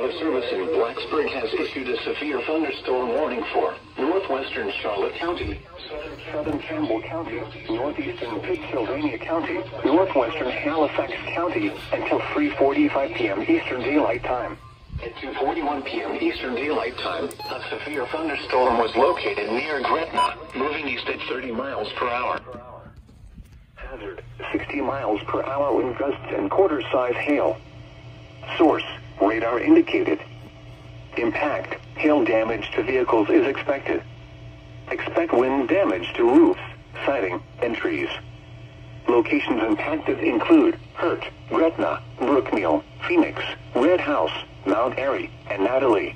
Weather Service in Blacksburg has issued a severe thunderstorm warning for northwestern Charlotte County, southern Campbell County, northeastern Pittsylvania County, northwestern Halifax County until 3:45 p.m. Eastern Daylight Time. At 2:41 p.m. Eastern Daylight Time, a severe thunderstorm was located near Gretna, moving east at 30 miles per hour. Hazard, 60 miles per hour wind gusts and quarter-size hail. Source, radar indicated. Impact, hail damage to vehicles is expected. Expect wind damage to roofs, siding, and trees. Locations impacted include Hurt, Gretna, Brookmeal, Phoenix, Red House, Mount Airy, and Natalie.